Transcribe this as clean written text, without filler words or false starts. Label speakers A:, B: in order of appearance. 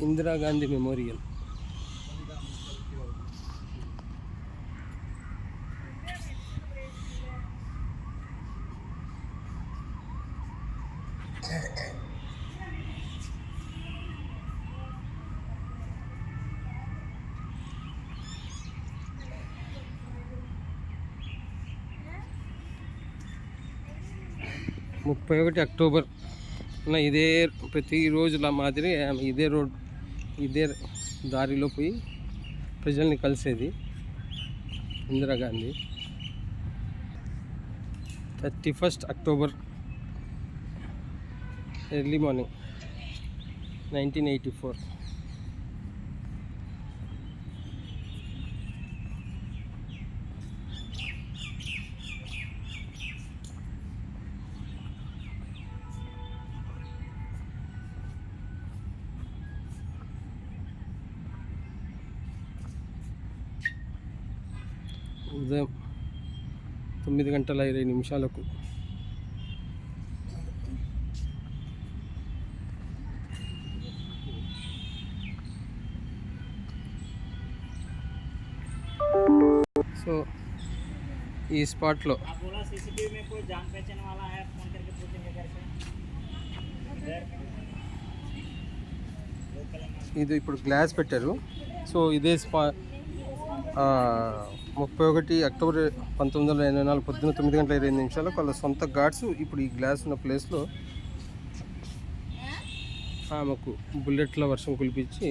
A: Indira Gandhi memorial. ముప్పై 31 October ఇదే ప్రతిరోజుల మాదిరి ఇదే రోడ్ ఇదే దారిలో పోయి ప్రజల్ని కలిసేది ఇందిరాగాంధీ. 31 October early morning 1984. ఉదయం 9:20 సో ఈ స్పాట్లో ఇది ఇప్పుడు గ్లాస్ పెట్టారు. సో ఇదే 31 అక్టోబర్ 1984 పొద్దున్న 9:20 వాళ్ళ సొంత గాడ్స్ ఇప్పుడు ఈ గ్లాస్ ఉన్న ప్లేస్లో ఆమెకు బుల్లెట్ల వర్షం కురిపించి